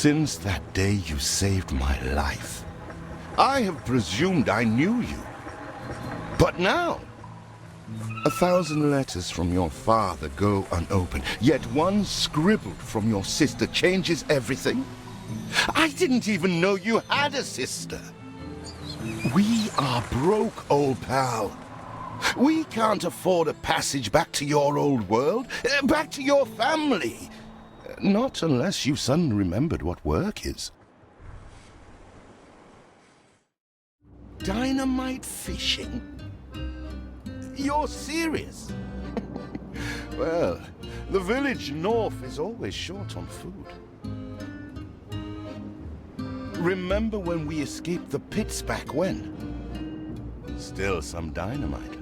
Since that day you saved my life, I have presumed I knew you. But now, 1,000 letters from your father go unopened, yet one scribbled from your sister changes everything? I didn't even know you had a sister. We are broke, old pal. We can't afford a passage back to your old world, back to your family. Not unless you suddenly remembered what work is. Dynamite fishing? You're serious? Well, the village north is always short on food. Remember when we escaped the pits back when? Still some dynamite left.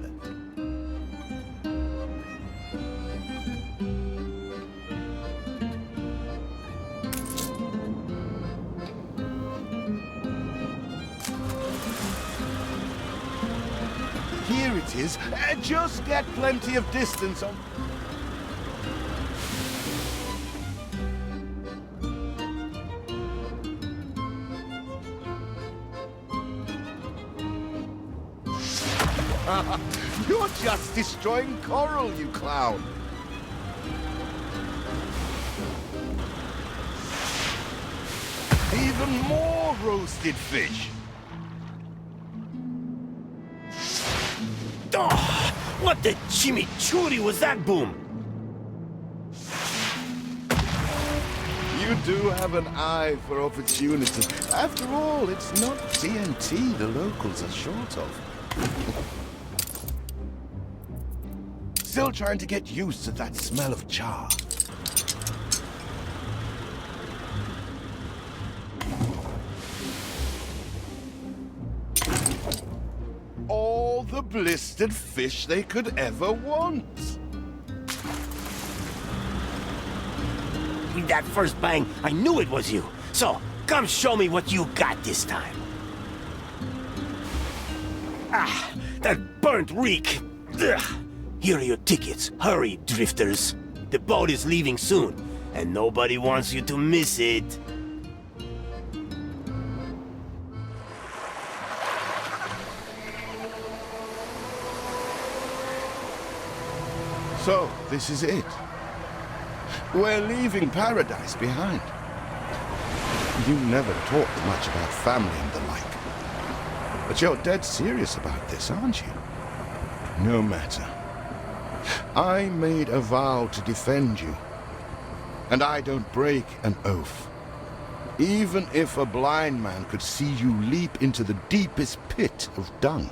Here it is. Just get plenty of distance on... You're just destroying coral, you clown. Even more roasted fish. Oh, what the chimichurri was that boom? You do have an eye for opportunity. After all, it's not TNT the locals are short of. Still trying to get used to that smell of char. All the blistered fish they could ever want. With that first bang, I knew it was you. So, come show me what you got this time. Ah, that burnt reek. Ugh. Here are your tickets. Hurry, drifters. The boat is leaving soon, and nobody wants you to miss it. So, this is it. We're leaving paradise behind. You never talked much about family and the like. But you're dead serious about this, aren't you? No matter. I made a vow to defend you. And I don't break an oath. Even if a blind man could see you leap into the deepest pit of dung.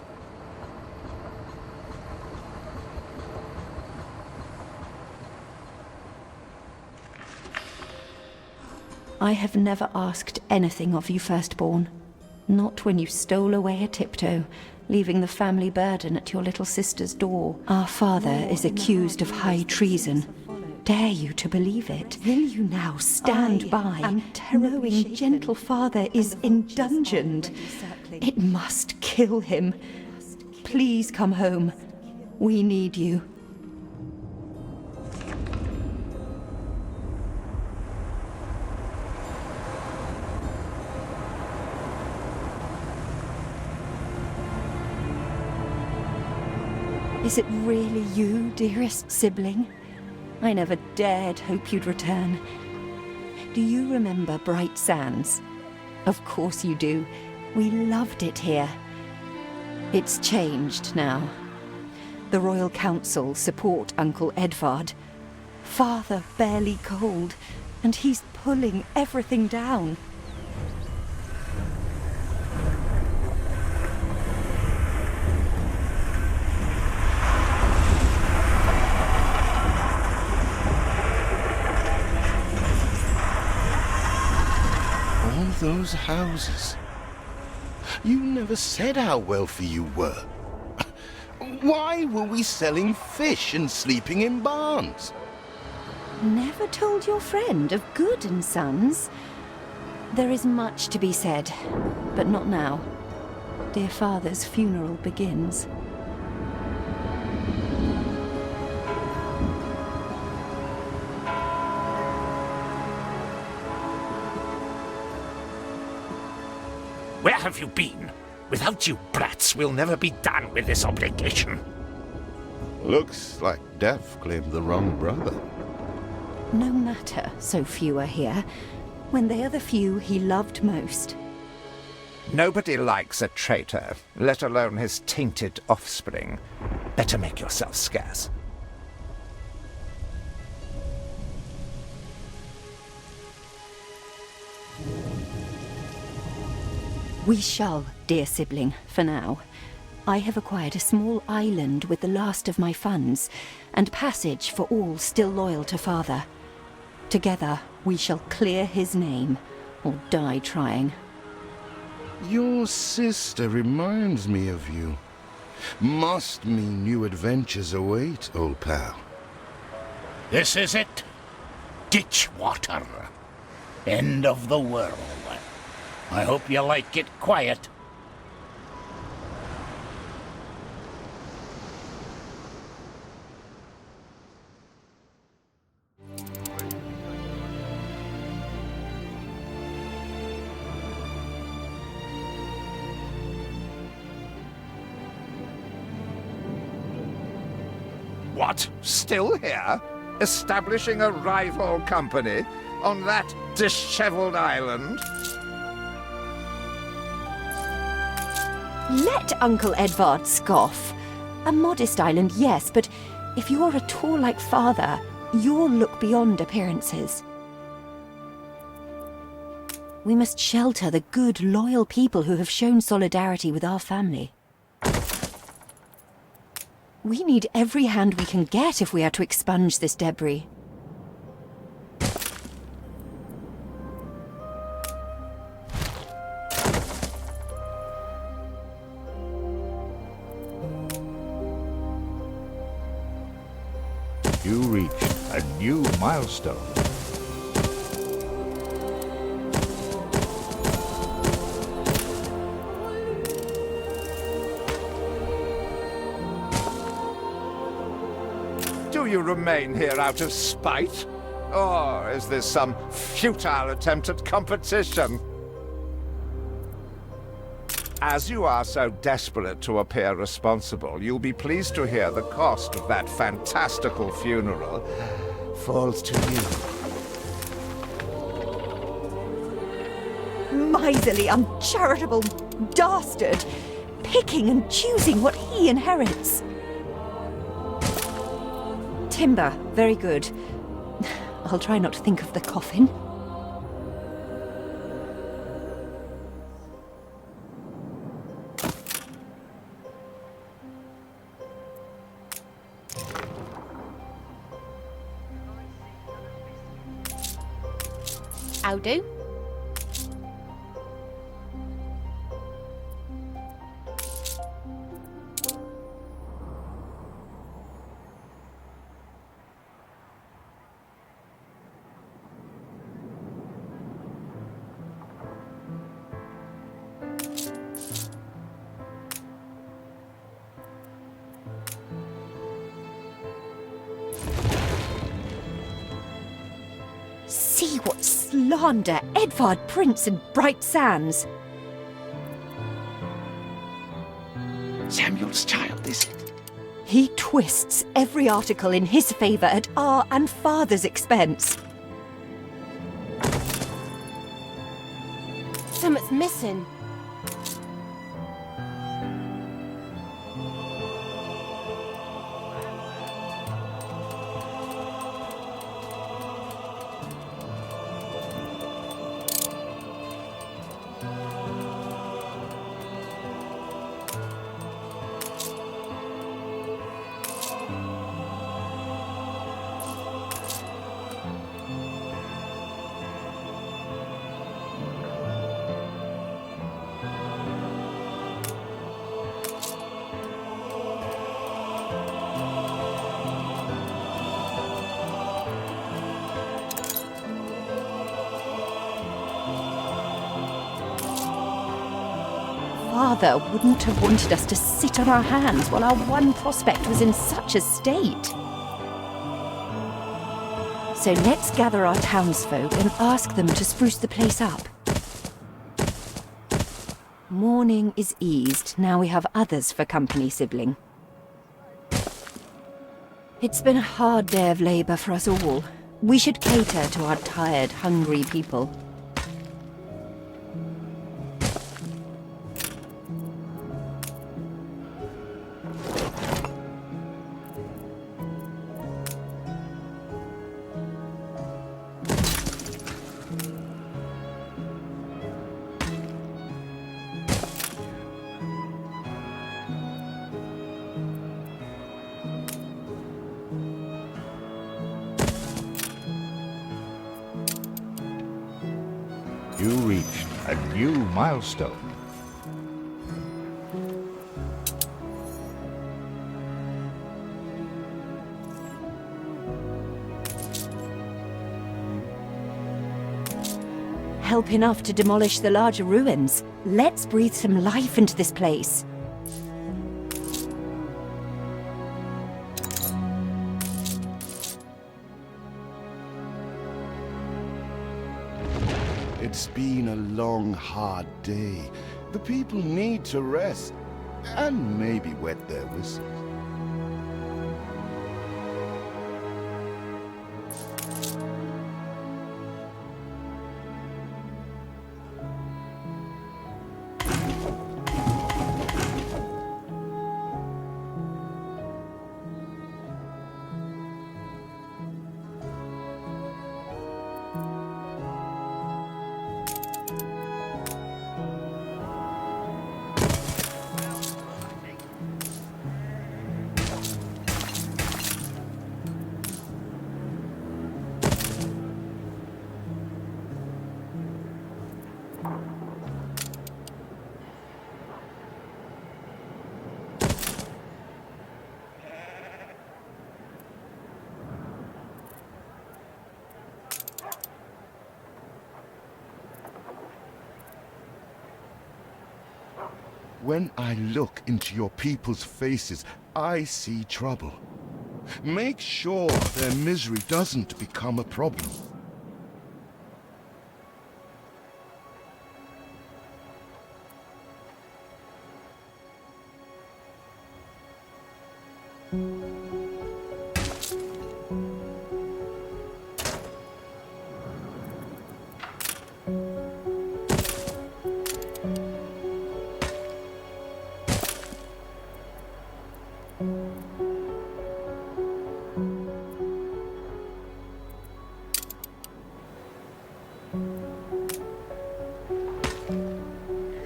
I have never asked anything of you, firstborn. Not when you stole away a tiptoe, leaving the family burden at your little sister's door. Our father is accused of high treason. Dare you to believe it? Will you now stand by, knowing gentle father is indungeoned? It must kill him. Please come home. We need you. Is it really you, dearest sibling? I never dared hope you'd return. Do you remember Bright Sands? Of course you do. We loved it here. It's changed now. The Royal Council support Uncle Edvard. Father barely cold, and he's pulling everything down. Those houses. You never said how wealthy you were. Why were we selling fish and sleeping in barns? Never told your friend of Good and Sons? There is much to be said, but not now. Dear father's funeral begins. have you been? Without you brats, we'll never be done with this obligation. Looks like Death claimed the wrong brother. No matter, so few are here, when they are the few he loved most. Nobody likes a traitor, let alone his tainted offspring. Better make yourself scarce. We shall, dear sibling, for now. I have acquired a small island with the last of my funds, and passage for all still loyal to father. Together, we shall clear his name, or die trying. Your sister reminds me of you. Must mean new adventures await, old pal. This is it. Ditchwater. End of the world. I hope you like it quiet. What? Still here? Establishing a rival company on that disheveled island? Let Uncle Edvard scoff. A modest island, yes, but if you're at all like father, you'll look beyond appearances. We must shelter the good, loyal people who have shown solidarity with our family. We need every hand we can get if we are to expunge this debris. You reached a new milestone. Do you remain here out of spite? Or is this some futile attempt at competition? As you are so desperate to appear responsible, you'll be pleased to hear the cost of that fantastical funeral falls to you. Miserly, uncharitable dastard! Picking and choosing what he inherits. Timber, very good. I'll try not to think of the coffin. How do? See what slander Edvard prints in bright sands. Samuel's child, is it? He twists every article in his favor at our and father's expense. Something's missing. Father wouldn't have wanted us to sit on our hands while our one prospect was in such a state. So let's gather our townsfolk and ask them to spruce the place up. Mourning is eased. Now we have others for company, sibling. It's been a hard day of labor for us all. We should cater to our tired, hungry people. You reached a new milestone. Help enough to demolish the larger ruins. Let's breathe some life into this place. It's been a long, hard day. The people need to rest, and maybe wet their whistles. When I look into your people's faces, I see trouble. Make sure their misery doesn't become a problem.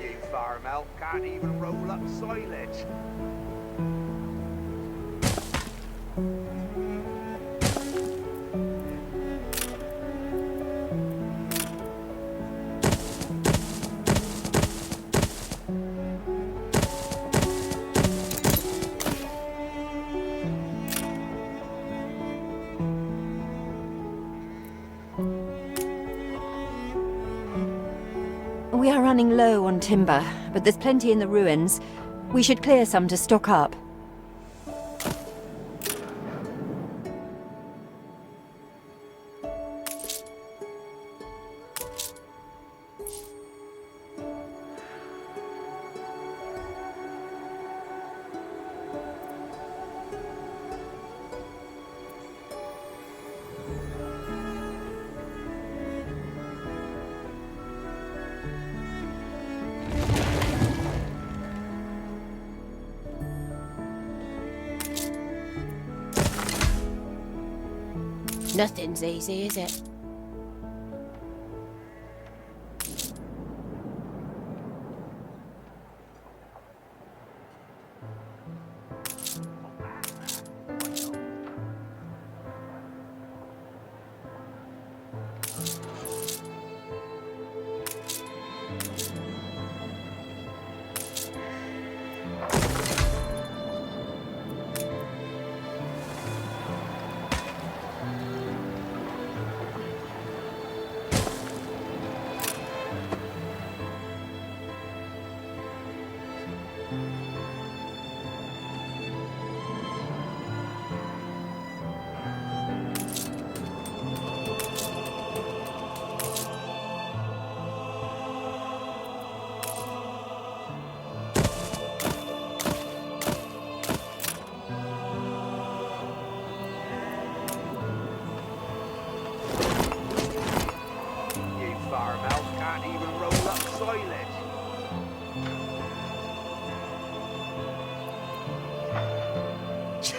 You farm elf can't even roll up silage. We are running low on timber, but there's plenty in the ruins. We should clear some to stock up. Nothing's easy, is it?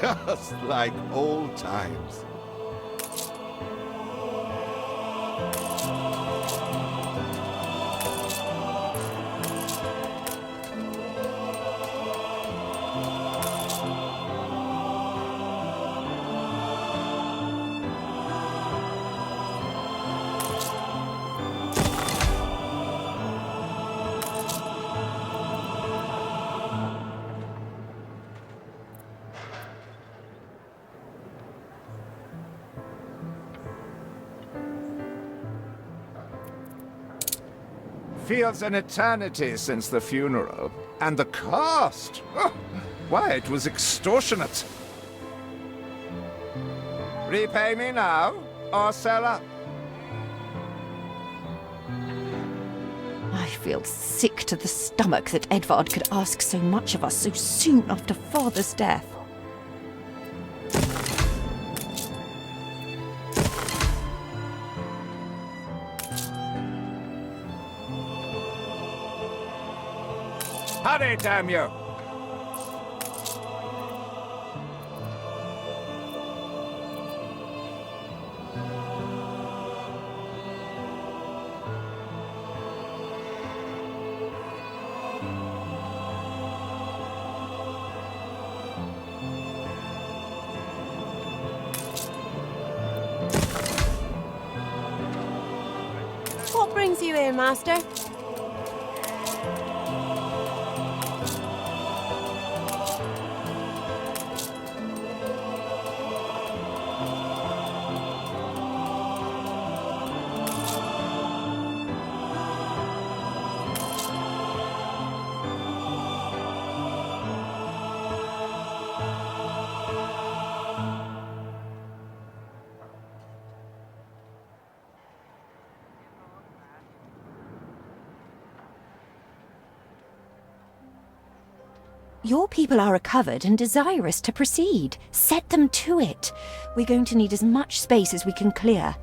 Just like old times. Feels an eternity since the funeral. And the cost! Oh, why, it was extortionate. Repay me now, or sell up. I feel sick to the stomach that Edvard could ask so much of us so soon after Father's death. Hurry, damn you! What brings you here, master? Your people are recovered and desirous to proceed. Set them to it. We're going to need as much space as we can clear.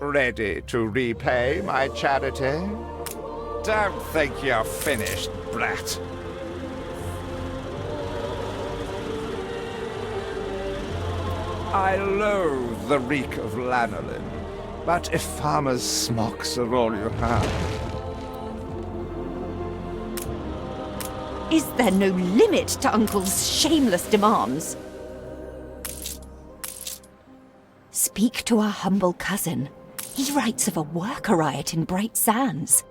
Ready to repay my charity? Don't think you're finished, brat. I loathe the reek of lanolin, but if farmers' smocks are all you have... Is there no limit to Uncle's shameless demands? Speak to our humble cousin. He writes of a worker riot in Bright Sands.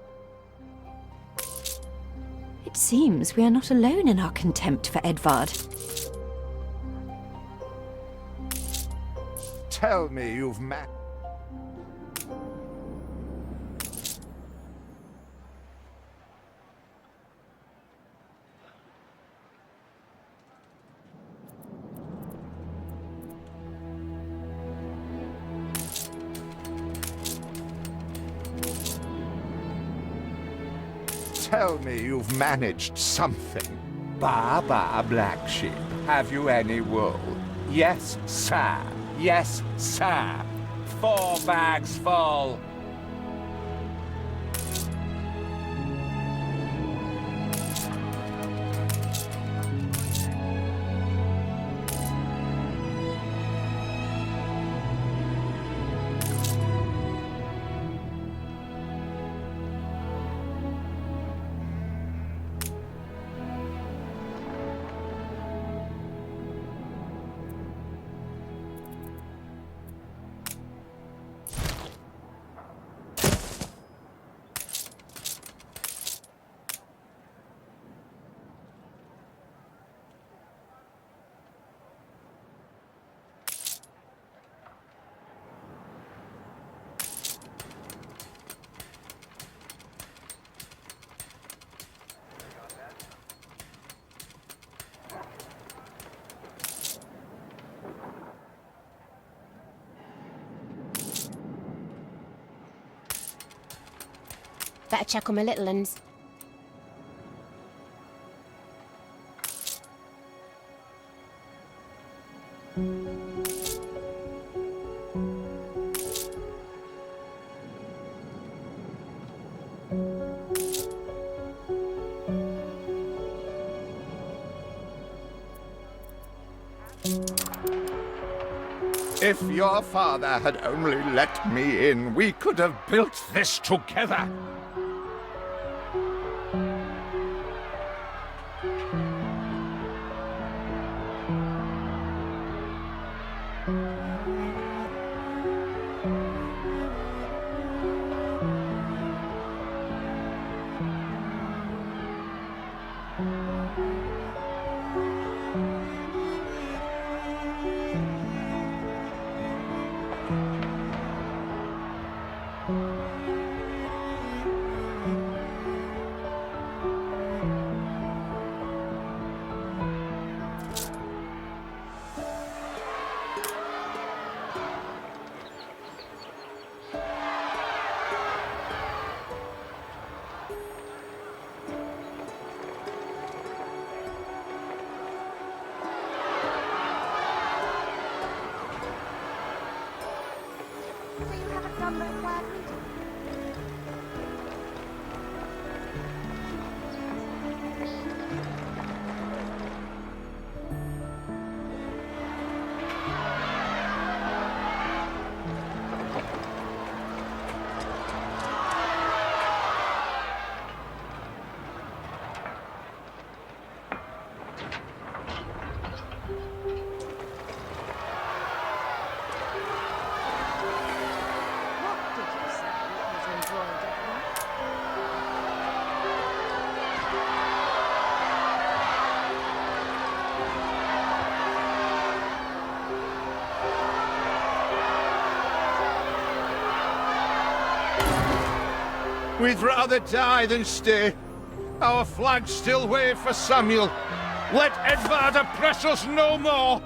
It seems we are not alone in our contempt for Edvard. Tell me you've met... Tell me you've managed something. Ba, black sheep. Have you any wool? Yes, sir. Yes, sir. 4 bags full. Better check on my little uns. If your father had only let me in, we could have built this together. We'd rather die than stay. Our flags still wave for Samuel. Let Edvard oppress us no more!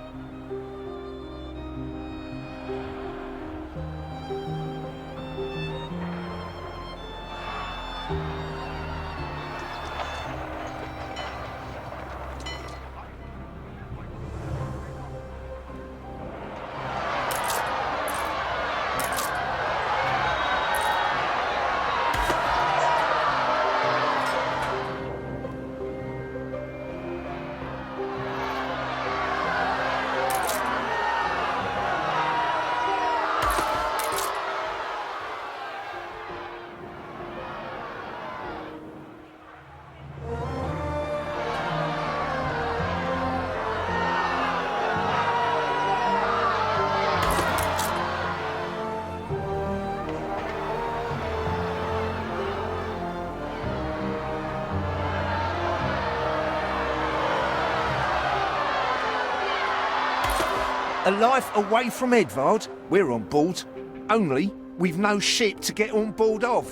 A life away from Edvard? We're on board. Only, we've no ship to get on board of.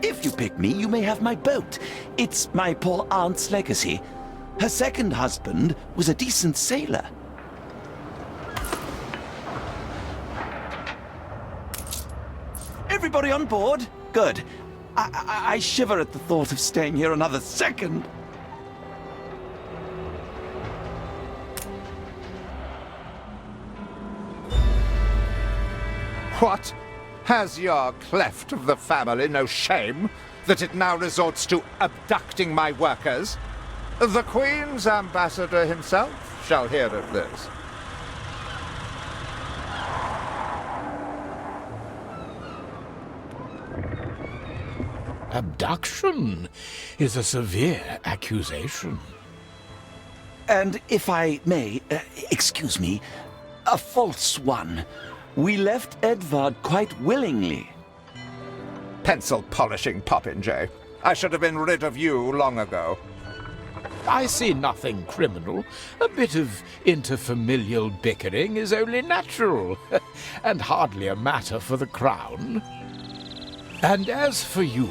If you pick me, you may have my boat. It's my poor aunt's legacy. Her second husband was a decent sailor. Everybody on board? Good. I shiver at the thought of staying here another second. What? Has your cleft of the family no shame that it now resorts to abducting my workers? The Queen's ambassador himself shall hear of this. Abduction is a severe accusation. And if I may, excuse me, a false one. We left Edvard quite willingly. Pencil polishing popinjay. I should have been rid of you long ago. I see nothing criminal. A bit of interfamilial bickering is only natural, and hardly a matter for the crown. And as for you,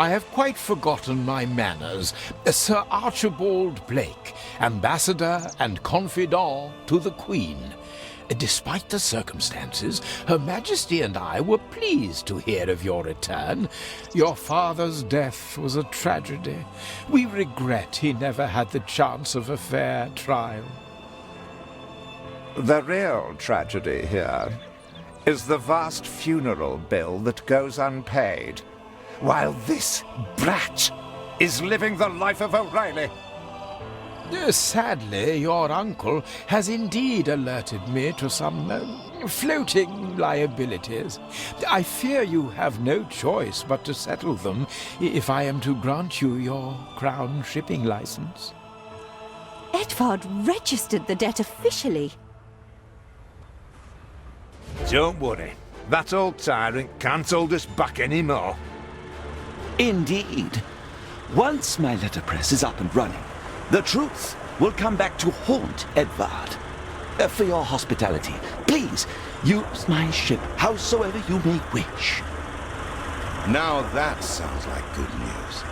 I have quite forgotten my manners. Sir Archibald Blake, ambassador and confidant to the Queen. Despite the circumstances, Her Majesty and I were pleased to hear of your return. Your father's death was a tragedy. We regret he never had the chance of a fair trial. The real tragedy here is the vast funeral bill that goes unpaid, while this brat is living the life of O'Reilly. Sadly, your uncle has indeed alerted me to some floating liabilities. I fear you have no choice but to settle them if I am to grant you your crown shipping license. Edvard registered the debt officially. Don't worry. That old tyrant can't hold us back anymore. Indeed. Once my letterpress is up and running, the truth will come back to haunt Edvard. For your hospitality, please use my ship howsoever you may wish. Now that sounds like good news.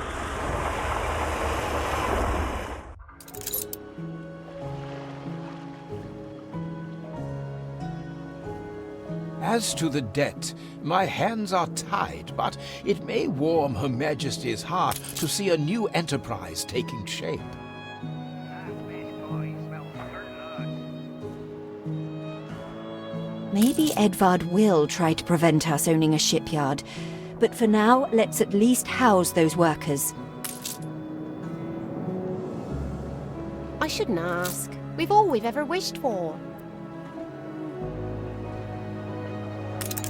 As to the debt, my hands are tied, but it may warm Her Majesty's heart to see a new enterprise taking shape. Maybe Edvard will try to prevent us owning a shipyard, but for now, let's at least house those workers. I shouldn't ask. We've all we've ever wished for.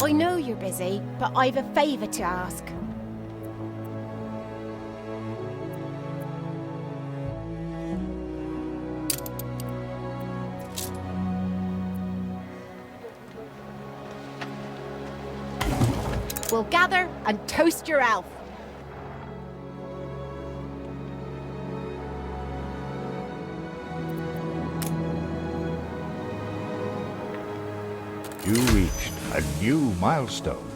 I know you're busy, but I've a favour to ask. We'll gather and toast your elf. You reached a new milestone.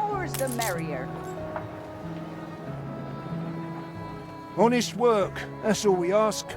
More's the merrier. Honest work, that's all we ask.